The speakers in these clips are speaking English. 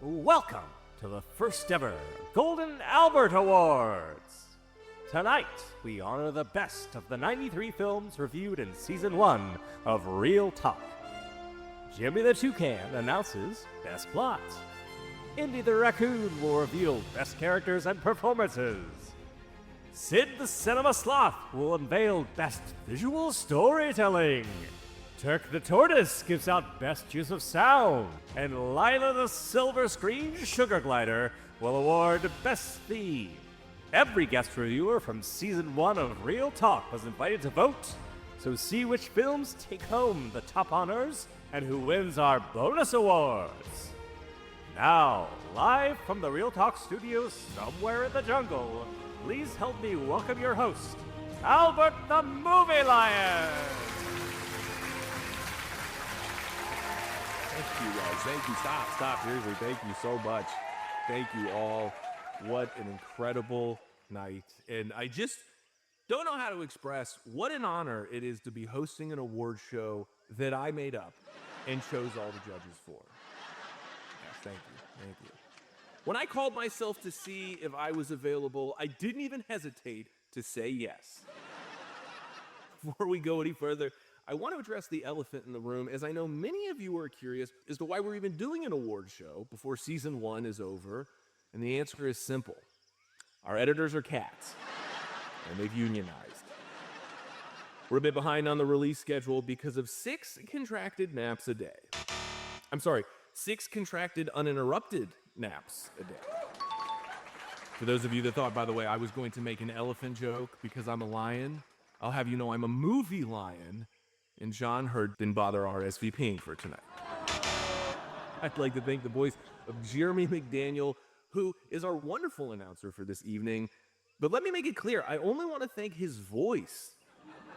Welcome to the first ever Golden Albert Awards. Tonight, we honor the best of the 93 films reviewed in Season 1 of Real Talk. Jimmy the Toucan announces Best Plot. Indy the Raccoon will reveal Best Characters and Performances. Sid the Cinema Sloth will unveil Best Visual Storytelling. Turk the Tortoise gives out Best Use of Sound, and Lila the Silver Screen Sugar Glider will award Best Theme. Every guest reviewer from Season 1 of Real Talk was invited to vote, so see which films take home the top honors and who wins our bonus awards. Now, live from the Real Talk studios somewhere in the jungle, please help me welcome your host, Albert the Movie Lion! Thank you, guys. Thank you. Stop. Seriously, thank you so much. Thank you all. What an incredible night. And I just don't know how to express what an honor it is to be hosting an award show that I made up and chose all the judges for. Yes, thank you. When I called myself to see if I was available, I didn't even hesitate to say yes. Before we go any further, I want to address the elephant in the room, as I know many of you are curious as to why we're even doing an award show before Season 1 is over, and the answer is simple. Our editors are cats, and they've unionized. We're a bit behind on the release schedule because of 6 contracted naps a day. I'm sorry, 6 contracted uninterrupted naps a day. For those of you that thought, by the way, I was going to make an elephant joke because I'm a lion, I'll have you know I'm a movie lion, and John Hurt didn't bother RSVPing for tonight. I'd like to thank the voice of Jeremy McDaniel, who is our wonderful announcer for this evening. But let me make it clear, I only want to thank his voice.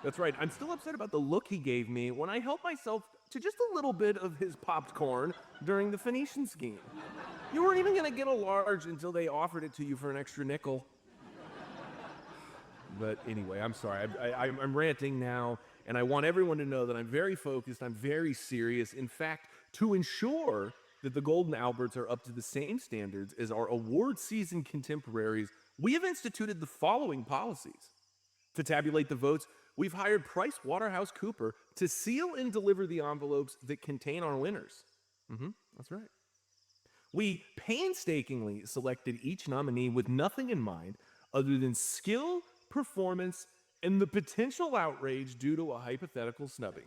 That's right, I'm still upset about the look he gave me when I helped myself to just a little bit of his popped corn during the Phoenician scheme. You weren't even going to get a large until they offered it to you for an extra nickel. But anyway, I'm sorry, I'm ranting now. And I want everyone to know that I'm very focused, I'm very serious. In fact, to ensure that the Golden Alberts are up to the same standards as our award season contemporaries, we have instituted the following policies. To tabulate the votes, we've hired PricewaterhouseCoopers to seal and deliver the envelopes that contain our winners. That's right. We painstakingly selected each nominee with nothing in mind other than skill, performance, and the potential outrage due to a hypothetical snubbing.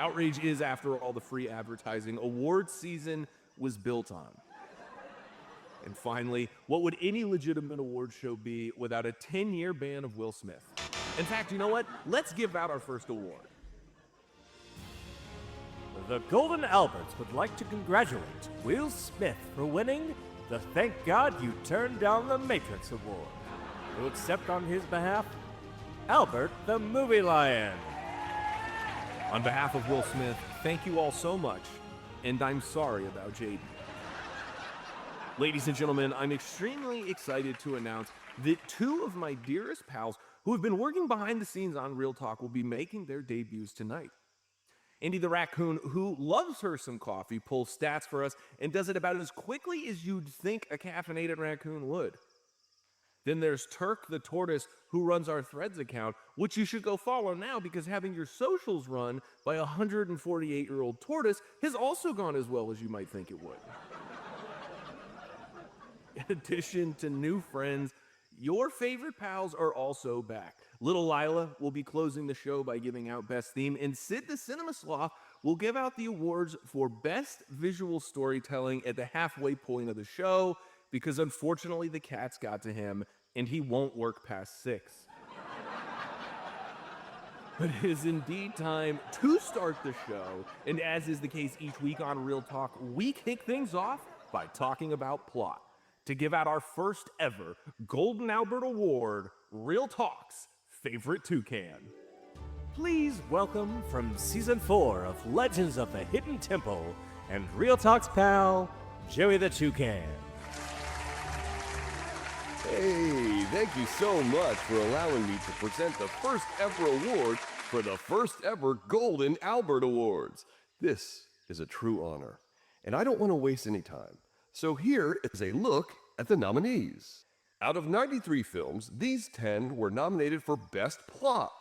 Outrage is, after all, the free advertising award season was built on. And finally, what would any legitimate award show be without a 10-year ban of Will Smith? In fact, you know what? Let's give out our first award. The Golden Alberts would like to congratulate Will Smith for winning the Thank God You Turned Down the Matrix Award. To accept on his behalf, Albert the Movie Lion. On behalf of Will Smith, thank you all so much, and I'm sorry about Jaden. Ladies and gentlemen, I'm extremely excited to announce that 2 of my dearest pals who have been working behind the scenes on Real Talk will be making their debuts tonight. Indy the Raccoon, who loves her some coffee, pulls stats for us and does it about as quickly as you'd think a caffeinated raccoon would. Then there's Turk the Tortoise, who runs our Threads account, which you should go follow now because having your socials run by a 148-year-old tortoise has also gone as well as you might think it would. In addition to new friends, your favorite pals are also back. Little Lila will be closing the show by giving out Best Theme, and Sid the Cinema Sloth will give out the awards for Best Visual Storytelling at the halfway point of the show, because unfortunately the cats got to him and he won't work past 6. But it is indeed time to start the show, and as is the case each week on Real Talk, we kick things off by talking about plot. To give out our first ever Golden Albert Award, Real Talk's favorite toucan. Please welcome from Season 4 of Legends of the Hidden Temple and Real Talk's pal, Joey the Toucan. Hey, thank you so much for allowing me to present the first ever award for the first ever Golden Albert Awards. This is a true honor, and I don't want to waste any time. So here is a look at the nominees. Out of 93 films, these 10 were nominated for Best Plot.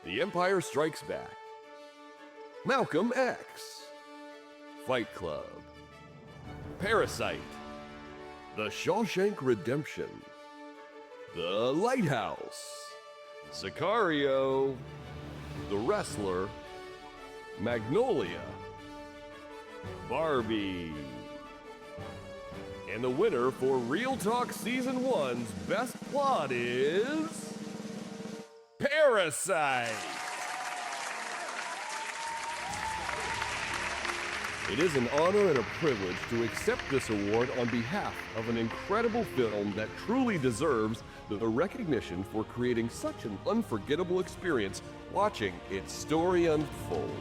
The Empire Strikes Back, Malcolm X, Fight Club, Parasite, The Shawshank Redemption, The Lighthouse, Sicario, The Wrestler, Magnolia, Barbie. And the winner for Real Talk Season 1's Best Plot is Parasite. It is an honor and a privilege to accept this award on behalf of an incredible film that truly deserves the recognition for creating such an unforgettable experience watching its story unfold.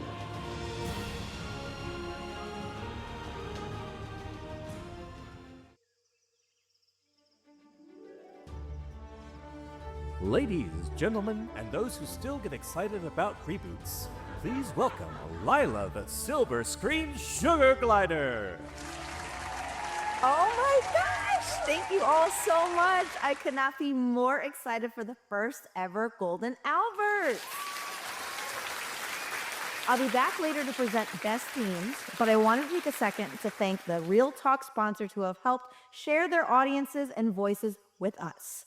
Ladies, gentlemen, and those who still get excited about reboots, please welcome Lila the Silver Screen Sugar Glider. Oh my gosh! Thank you all so much. I could not be more excited for the first ever Golden Albert. I'll be back later to present best themes, but I want to take a second to thank the Real Talk sponsors who have helped share their audiences and voices with us.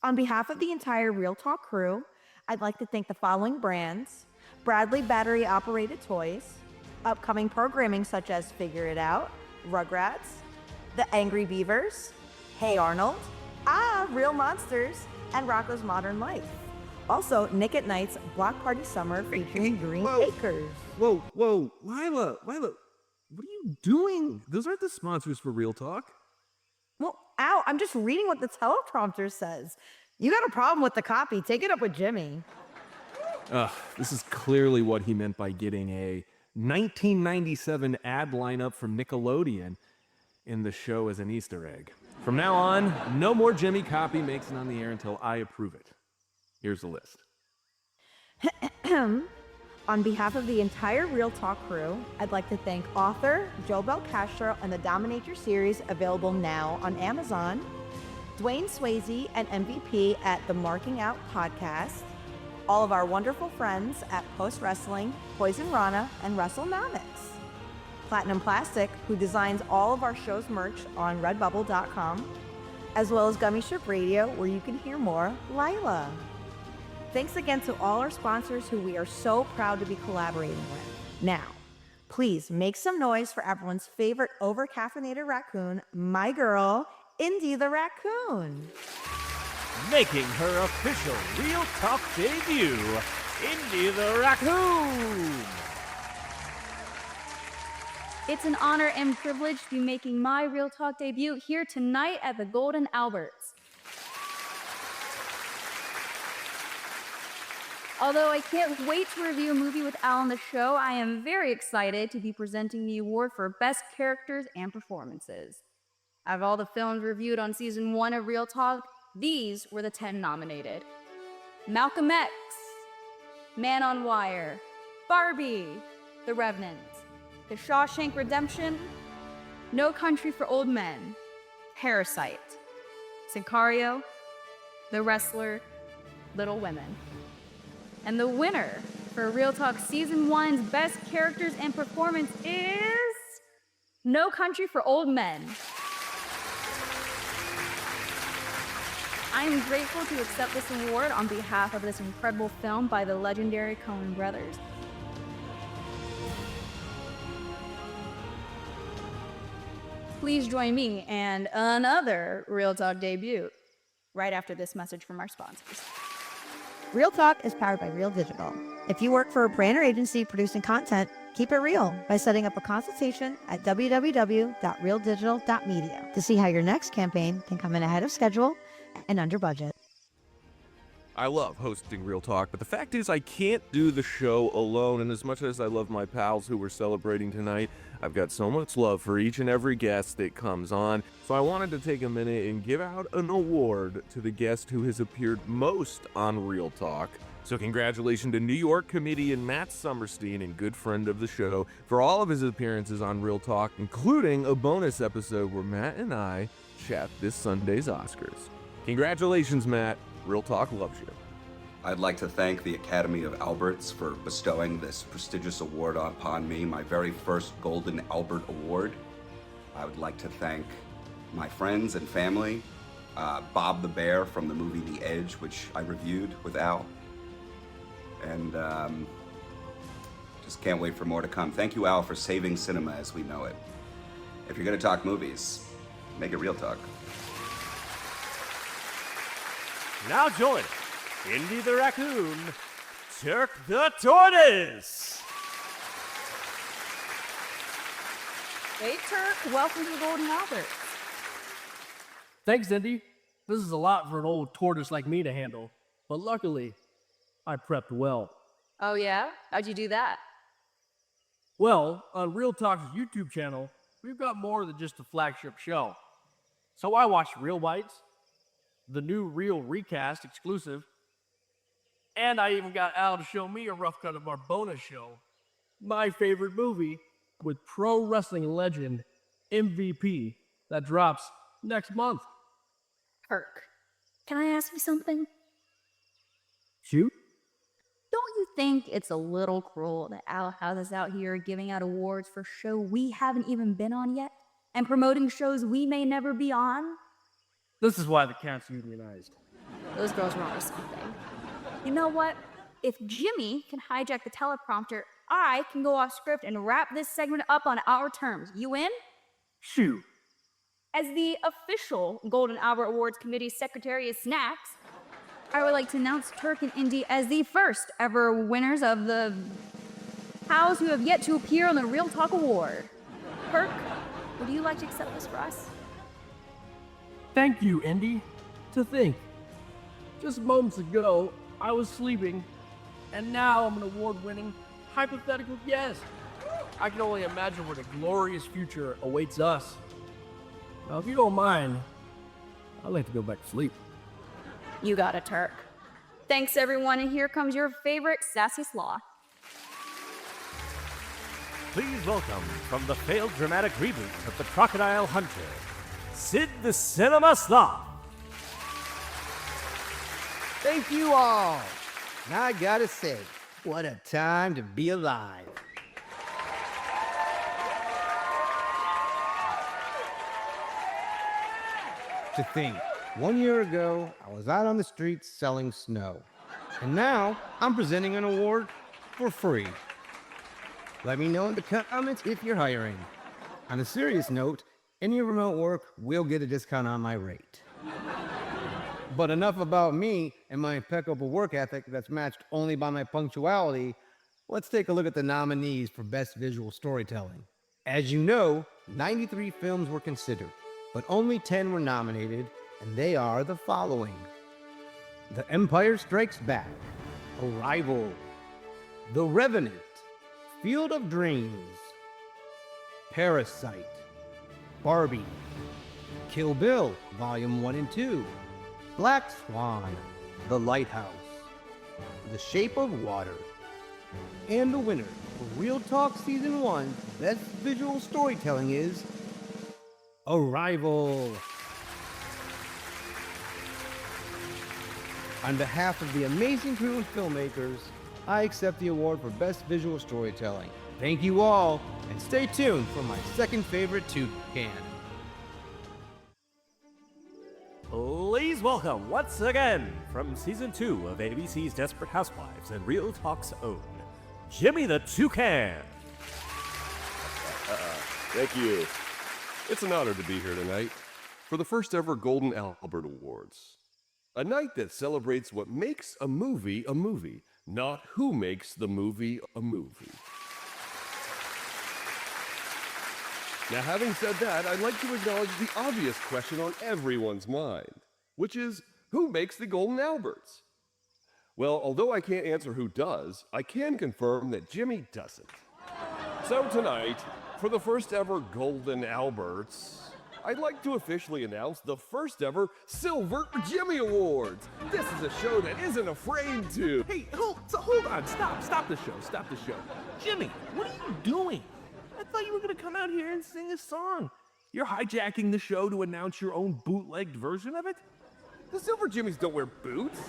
On behalf of the entire Real Talk crew, I'd like to thank the following brands: Bradley Battery Operated Toys, upcoming programming such as Figure It Out, Rugrats, The Angry Beavers, Hey Arnold, Real Monsters, and Rocco's Modern Life. Also, Nick at Night's Block Party Summer featuring Green Acres. Whoa, Lila, what are you doing? Those aren't the sponsors for Real Talk. Well, ow, I'm just reading what the teleprompter says. You got a problem with the copy, take it up with Jimmy. This is clearly what he meant by getting a 1997 ad lineup from Nickelodeon in the show as an Easter egg. From now on, no more Jimmy copy makes it on the air until I approve it. Here's the list. On behalf of the entire Real Talk crew, I'd like to thank author Joe Belcastro and the Dominator series, available now on Amazon, Dwayne Swayze and MVP at the Marking Out podcast, all of our wonderful friends at Post Wrestling, Poison Rana, and WrestleNomics, Platinum Plastic, who designs all of our show's merch on redbubble.com, as well as Gummy Ship Radio, where you can hear more Lila. Thanks again to all our sponsors who we are so proud to be collaborating with. Now, please make some noise for everyone's favorite over-caffeinated raccoon, my girl, Indy the Raccoon. Making her official Real Talk debut, Indy the Raccoon. It's an honor and privilege to be making my Real Talk debut here tonight at the Golden Alberts. Although I can't wait to review a movie with Al on the show, I am very excited to be presenting the award for Best Characters and Performances. Out of all the films reviewed on Season 1 of Real Talk, these were the 10 nominated: Malcolm X, Man on Wire, Barbie, The Revenant, The Shawshank Redemption, No Country for Old Men, Parasite, Sicario, The Wrestler, Little Women. And the winner for Real Talk Season 1's Best Characters and Performance is No Country for Old Men. I am grateful to accept this award on behalf of this incredible film by the legendary Coen brothers. Please join me and another Real Talk debut right after this message from our sponsors. Real Talk is powered by Real Digital. If you work for a brand or agency producing content, keep it real by setting up a consultation at www.realdigital.media to see how your next campaign can come in ahead of schedule and under budget. I love hosting Real Talk, but the fact is I can't do the show alone, and as much as I love my pals who we're celebrating tonight, I've got so much love for each and every guest that comes on, so I wanted to take a minute and give out an award to the guest who has appeared most on Real Talk So congratulations to New York comedian Matt Summerstein and good friend of the show for all of his appearances on Real Talk, including a bonus episode where Matt and I chat this Sunday's Oscars. Congratulations, Matt. Real Talk loves you. I'd like to thank the Academy of Alberts for bestowing this prestigious award upon me, my very first Golden Albert Award. I would like to thank my friends and family, Bob the Bear from the movie The Edge, which I reviewed with Al. And just can't wait for more to come. Thank you, Al, for saving cinema as we know it. If you're going to talk movies, make it Real Talk. Now join Indy the Raccoon, Turk the Tortoise. Hey, Turk, welcome to the Golden Albert. Thanks, Indy. This is a lot for an old tortoise like me to handle, but luckily, I prepped well. Oh, yeah? How'd you do that? Well, on Real Talk's YouTube channel, we've got more than just a flagship show. So I watched Real Bites, the new Real Recast exclusive, and I even got Al to show me a rough cut of our bonus show, my favorite movie, with pro wrestling legend MVP, that drops next month. Turk, can I ask you something? Shoot. Don't you think it's a little cruel that Al has us out here giving out awards for show we haven't even been on yet and promoting shows we may never be on? This is why the cat's unionized. Those girls were onto something. You know what? If Jimmy can hijack the teleprompter, I can go off script and wrap this segment up on our terms. You in? Shoot. As the official Golden Albert Awards Committee Secretary of Snacks, I would like to announce Turk and Indy as the first ever winners of the Hows who have yet to appear on the Real Talk Award. Turk, would you like to accept this for us? Thank you, Indy. To think, just moments ago, I was sleeping, and now I'm an award-winning hypothetical guest. I can only imagine what a glorious future awaits us. Now, if you don't mind, I'd like to go back to sleep. You got it, Turk. Thanks, everyone, and here comes your favorite sassy sloth. Please welcome, from the failed dramatic reboot of The Crocodile Hunter, Sid the Cinema Sloth. Thank you all. Now I gotta say, what a time to be alive. To think, 1 year ago, I was out on the streets selling snow. And now, I'm presenting an award for free. Let me know in the comments if you're hiring. On a serious note, any remote work will get a discount on my rate. But enough about me and my impeccable work ethic that's matched only by my punctuality. Let's take a look at the nominees for Best Visual Storytelling. As you know, 93 films were considered, but only 10 were nominated, and they are the following: The Empire Strikes Back, Arrival, The Revenant, Field of Dreams, Parasite, Barbie, Kill Bill, Volume 1 and 2, Black Swan, The Lighthouse, The Shape of Water, and the winner for Real Talk Season 1 Best Visual Storytelling is Arrival. On behalf of the amazing crew of filmmakers, I accept the award for Best Visual Storytelling. Thank you all, and stay tuned for my second favorite toucan. Please welcome once again, from Season 2 of ABC's Desperate Housewives and Real Talk's own, Jimmy the Toucan. Thank you. It's an honor to be here tonight for the first ever Golden Albert Awards. A night that celebrates what makes a movie, not who makes the movie a movie. Now, having said that, I'd like to acknowledge the obvious question on everyone's mind, which is, who makes the Golden Alberts? Well, although I can't answer who does, I can confirm that Jimmy doesn't. So tonight, for the first ever Golden Alberts, I'd like to officially announce the first ever Silver Jimmy Awards. This is a show that isn't afraid to. Hey, hold on. Stop the show. Jimmy, what are you doing? I thought you were going to come out here and sing a song. You're hijacking the show to announce your own bootlegged version of it? The Silver Jimmies don't wear boots.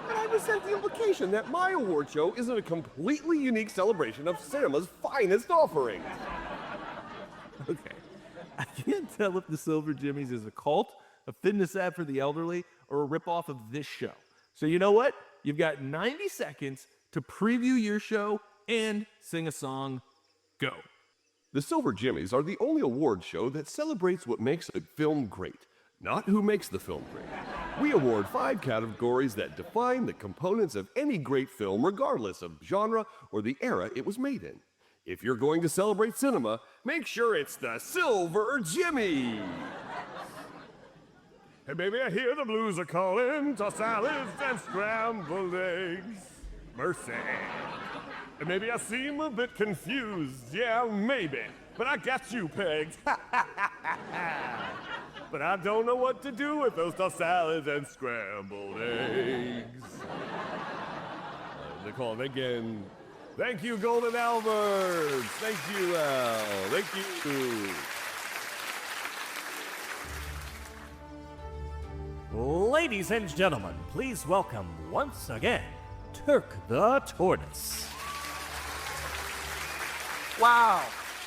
And I resent the implication that my award show isn't a completely unique celebration of cinema's finest offerings. Okay. I can't tell if the Silver Jimmies is a cult, a fitness app for the elderly, or a ripoff of this show. So you know what? You've got 90 seconds to preview your show and sing a song. Go. The Silver Jimmies are the only award show that celebrates what makes a film great, not who makes the film great. We award 5 categories that define the components of any great film regardless of genre or the era it was made in. If you're going to celebrate cinema, make sure it's the Silver Jimmy. Hey baby, I hear the blues are calling, tossed salads and scrambled eggs. Mercy. And maybe I seem a bit confused, yeah, maybe. But I got you pegged. But I don't know what to do with those tossed salads and scrambled eggs. They call it again. Thank you, Golden Albert. Thank you, Al. Thank you. Ladies and gentlemen, please welcome once again Turk the Tortoise. Wow,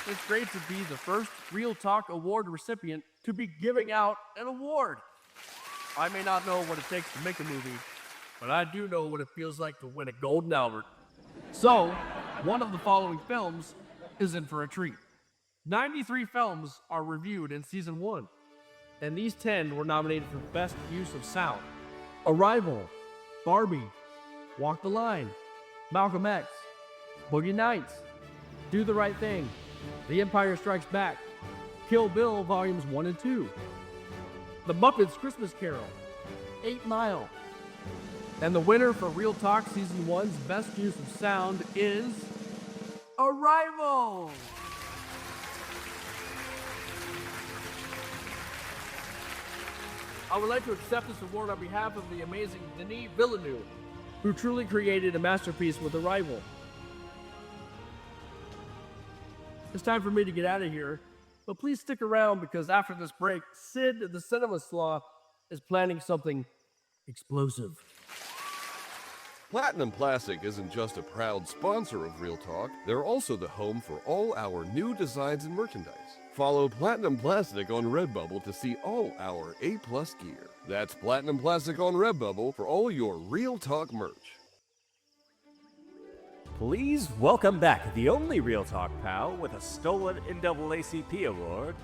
it's great to be the first Real Talk Award recipient to be giving out an award. I may not know what it takes to make a movie, but I do know what it feels like to win a Golden Albert. So, one of the following films is in for a treat. 93 films are reviewed in Season 1, and these 10 were nominated for Best Use of Sound. Arrival, Barbie, Walk the Line, Malcolm X, Boogie Nights, Do the Right Thing, The Empire Strikes Back, Kill Bill Volumes 1 and 2, The Muppets Christmas Carol, 8 Mile, and the winner for Real Talk Season 1's Best Use of Sound is Arrival! I would like to accept this award on behalf of the amazing Denis Villeneuve, who truly created a masterpiece with Arrival. It's time for me to get out of here, but please stick around because after this break, Sid the Cinema Sloth is planning something explosive. Platinum Plastic isn't just a proud sponsor of Real Talk, they're also the home for all our new designs and merchandise. Follow Platinum Plastic on Redbubble to see all our A-plus gear. That's Platinum Plastic on Redbubble for all your Real Talk merch. Please welcome back the only Real Talk pal with a stolen NAACP award,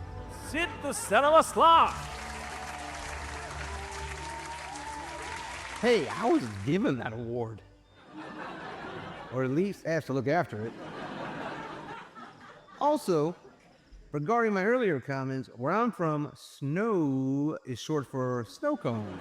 Sid the Cinema Sloth. Hey, I was given that award. Or at least asked to look after it. Also, regarding my earlier comments, where I'm from, snow is short for snow cone.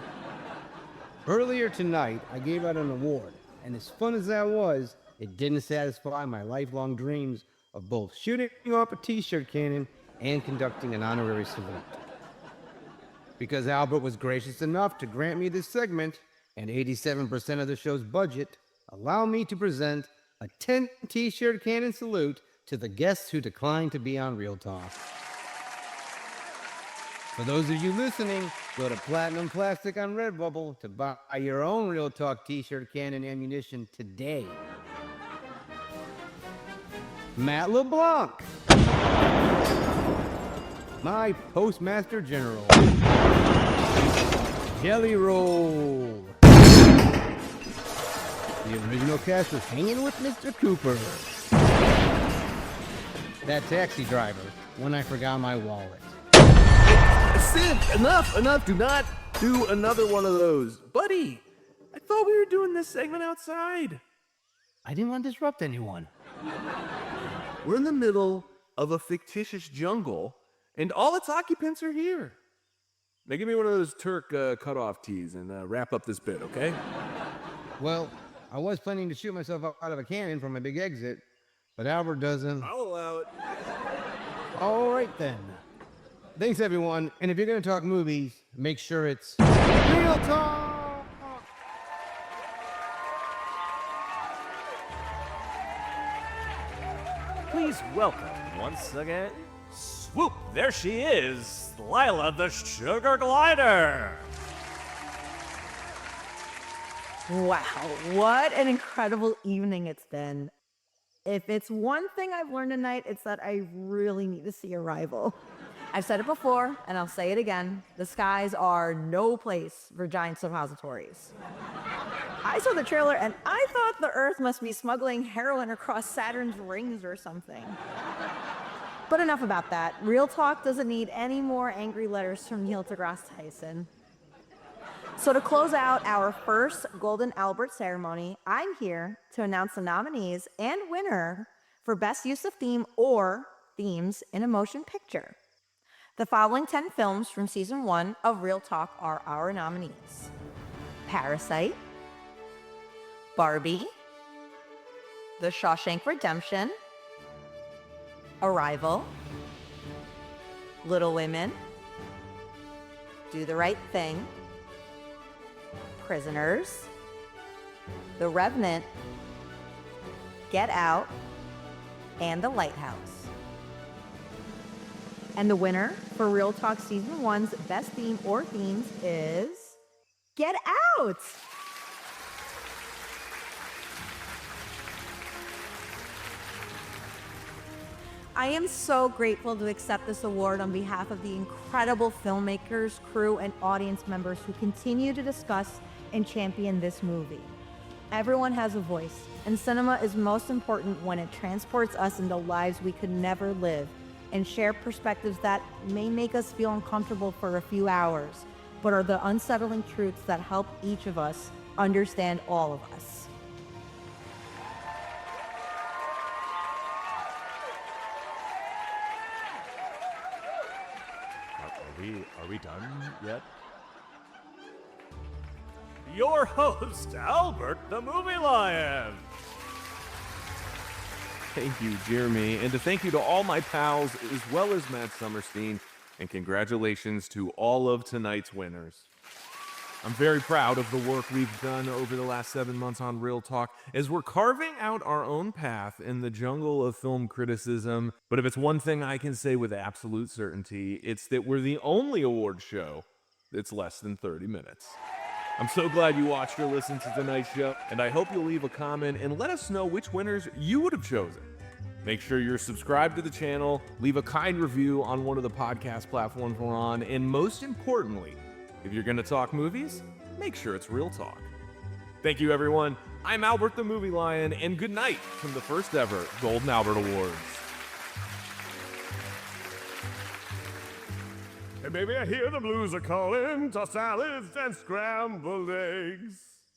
Earlier tonight, I gave out an award, and as fun as that was, it didn't satisfy my lifelong dreams of both shooting off a t-shirt cannon and conducting an honorary salute. Because Albert was gracious enough to grant me this segment, and 87% of the show's budget, allow me to present a 10 t-shirt cannon salute to the guests who declined to be on Real Talk. For those of you listening, go to Platinum Plastic on Redbubble to buy your own Real Talk t-shirt cannon ammunition today. Matt LeBlanc, my Postmaster General. Jelly Roll. The original cast was hanging with Mr. Cooper. That taxi driver, when I forgot my wallet. Sid, enough. Do not do another one of those. Buddy, I thought we were doing this segment outside. I didn't want to disrupt anyone. We're in the middle of a fictitious jungle, and all its occupants are here. Now give me one of those Turk cutoff tees and wrap up this bit, okay? Well, I was planning to shoot myself out of a cannon from a big exit, but Albert doesn't. I'll allow it. All right then. Thanks, everyone. And if you're going to talk movies, make sure it's real talk. Please welcome once again, swoop, there she is, Lila the Sugar Glider. Wow, what an incredible evening it's been. If it's one thing I've learned tonight, it's that I really need to see Arrival. I've said it before, and I'll say it again. The skies are no place for giant suppositories. I saw the trailer, and I thought the Earth must be smuggling heroin across Saturn's rings or something. But enough about that. Real Talk doesn't need any more angry letters from Neil deGrasse Tyson. So to close out our first Golden Albert ceremony, I'm here to announce the nominees and winner for Best Use of Theme or Themes in a Motion Picture. The following 10 films from Season 1 of Real Talk are our nominees. Parasite, Barbie, The Shawshank Redemption, Arrival, Little Women, Do the Right Thing, Prisoners, The Revenant, Get Out, and The Lighthouse. And the winner for Real Talk Season 1's Best Theme or Themes is Get Out! I am so grateful to accept this award on behalf of the incredible filmmakers, crew, and audience members who continue to discuss and champion this movie. Everyone has a voice, and cinema is most important when it transports us into lives we could never live and share perspectives that may make us feel uncomfortable for a few hours, but are the unsettling truths that help each of us understand all of us. Are we done yet? Your host, Albert the Movie Lion. Thank you, Jeremy. And to thank you to all my pals, as well as Matt Summerstein. And congratulations to all of tonight's winners. I'm very proud of the work we've done over the last 7 months on Real Talk as we're carving out our own path in the jungle of film criticism. But if it's one thing I can say with absolute certainty, it's that we're the only award show that's less than 30 minutes. I'm so glad you watched or listened to tonight's show, and I hope you'll leave a comment and let us know which winners you would have chosen. Make sure you're subscribed to the channel, leave a kind review on one of the podcast platforms we're on, and most importantly, if you're going to talk movies, make sure it's Real Talk. Thank you, everyone. I'm Albert the Movie Lion, and good night from the first ever Golden Albert Awards. Hey, baby, I hear the blues are calling, tossed salads and scrambled eggs.